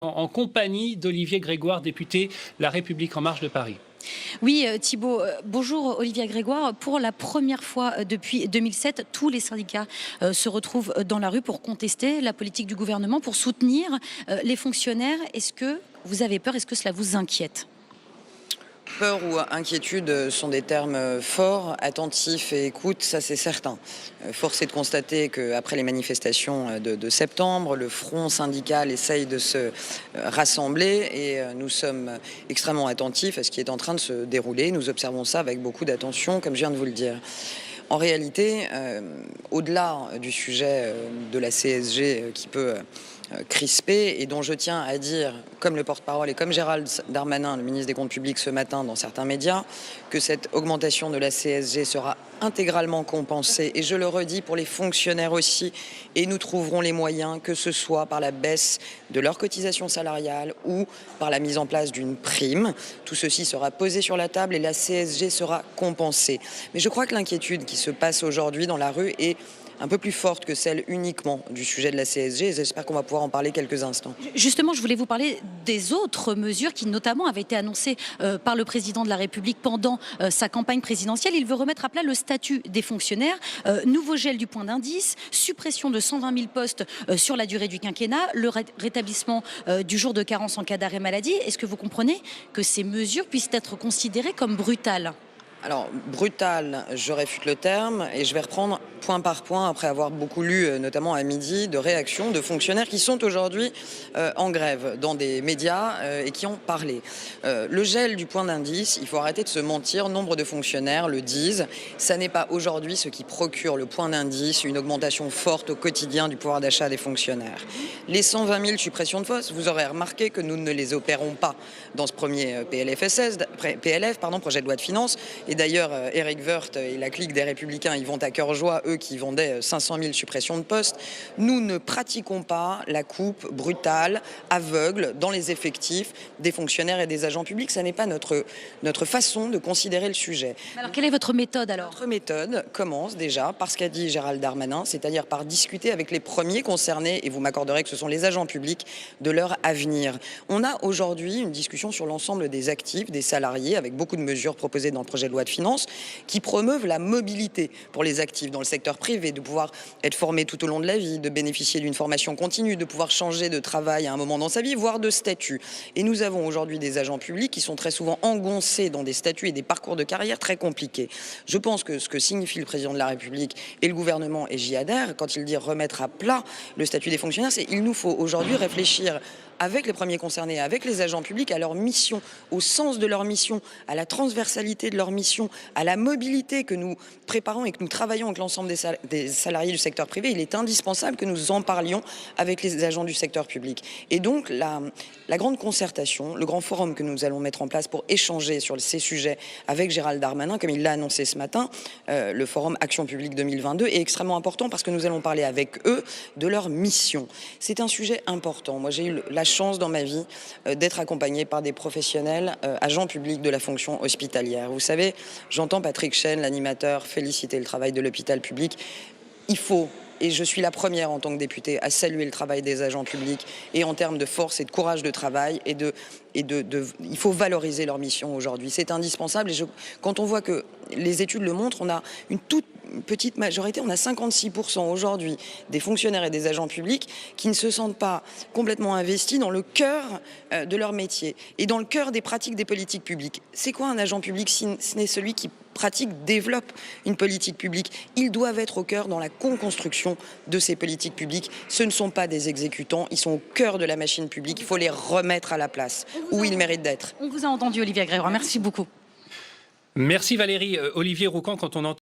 en compagnie d'Olivier Grégoire, député La République En Marche de Paris. Oui, Thibault, bonjour Olivier Grégoire. Pour la première fois depuis 2007, tous les syndicats se retrouvent dans la rue pour contester la politique du gouvernement, pour soutenir les fonctionnaires. Est-ce que vous avez peur? Est-ce que cela vous inquiète? Peur ou inquiétude sont des termes forts, attentifs et écoute, ça c'est certain. Force est de constater qu'après les manifestations de septembre, le front syndical essaye de se rassembler et nous sommes extrêmement attentifs à ce qui est en train de se dérouler. Nous observons ça avec beaucoup d'attention, comme je viens de vous le dire. En réalité, au-delà du sujet de la CSG qui peut crisper et dont je tiens à dire, comme le porte-parole et comme Gérald Darmanin, le ministre des Comptes publics ce matin dans certains médias, que cette augmentation de la CSG sera intégralement compensée, et je le redis pour les fonctionnaires aussi, et nous trouverons les moyens, que ce soit par la baisse de leur cotisation salariale ou par la mise en place d'une prime. Tout ceci sera posé sur la table et la CSG sera compensée. Mais je crois que l'inquiétude qui se passe aujourd'hui dans la rue est un peu plus forte que celle uniquement du sujet de la CSG, et j'espère qu'on va pouvoir en parler quelques instants. Justement, je voulais vous parler des autres mesures qui notamment avaient été annoncées par le président de la République pendant sa campagne présidentielle. Il veut remettre à plat le statut des fonctionnaires, nouveau gel du point d'indice, suppression de 120 000 postes sur la durée du quinquennat, le rétablissement du jour de carence en cas d'arrêt maladie. Est-ce que vous comprenez que ces mesures puissent être considérées comme brutales ? Alors, brutal, je réfute le terme et je vais reprendre point par point après avoir beaucoup lu, notamment à midi, de réactions de fonctionnaires qui sont aujourd'hui en grève dans des médias et qui ont parlé. Le gel du point d'indice, il faut arrêter de se mentir, nombre de fonctionnaires le disent, ça n'est pas aujourd'hui ce qui procure le point d'indice, une augmentation forte au quotidien du pouvoir d'achat des fonctionnaires. Les 120 000 suppressions de postes, vous aurez remarqué que nous ne les opérons pas dans ce premier projet de loi de finances. Et d'ailleurs, Éric Woerth et la clique des Républicains y vont à cœur joie, eux qui vendaient 500 000 suppressions de postes. Nous ne pratiquons pas la coupe brutale, aveugle, dans les effectifs des fonctionnaires et des agents publics. Ça n'est pas notre façon de considérer le sujet. Alors, quelle est votre méthode alors? Notre méthode commence déjà par ce qu'a dit Gérald Darmanin, c'est-à-dire par discuter avec les premiers concernés, et vous m'accorderez que ce sont les agents publics, de leur avenir. On a aujourd'hui une discussion sur l'ensemble des actifs, des salariés, avec beaucoup de mesures proposées dans le projet de loi de finances qui promeuvent la mobilité pour les actifs dans le secteur privé, de pouvoir être formés tout au long de la vie, de bénéficier d'une formation continue, de pouvoir changer de travail à un moment dans sa vie, voire de statut. Et nous avons aujourd'hui des agents publics qui sont très souvent engoncés dans des statuts et des parcours de carrière très compliqués. Je pense que ce que signifie le président de la République et le gouvernement, et j'y adhère, quand il dit remettre à plat le statut des fonctionnaires, c'est qu'il nous faut aujourd'hui réfléchir avec les premiers concernés, avec les agents publics, à leur mission, au sens de leur mission, à la transversalité de leur mission, à la mobilité que nous préparons et que nous travaillons avec l'ensemble des salariés du secteur privé. Il est indispensable que nous en parlions avec les agents du secteur public. Et donc, la grande concertation, le grand forum que nous allons mettre en place pour échanger sur ces sujets avec Gérald Darmanin, comme il l'a annoncé ce matin, le forum Action publique 2022 est extrêmement important parce que nous allons parler avec eux de leur mission. C'est un sujet important. Moi, j'ai eu la chance dans ma vie d'être accompagné par des professionnels, agents publics de la fonction hospitalière. Vous savez, j'entends Patrick Chêne, l'animateur, féliciter le travail de l'hôpital public. Il faut, et je suis la première en tant que députée à saluer le travail des agents publics, et en termes de force et de courage de travail, il faut valoriser leur mission aujourd'hui. C'est indispensable. Et quand on voit que les études le montrent, on a une toute petite majorité, on a 56% aujourd'hui des fonctionnaires et des agents publics qui ne se sentent pas complètement investis dans le cœur de leur métier et dans le cœur des pratiques des politiques publiques. C'est quoi un agent public si ce n'est celui qui pratique, développe une politique publique? Ils doivent être au cœur dans la co-construction de ces politiques publiques. Ce ne sont pas des exécutants, ils sont au cœur de la machine publique. Il faut les remettre à la place où ils méritent d'être. On vous a entendu, Olivier Grégoire. Merci beaucoup. Merci Valérie. Olivier Roucan, quand on entend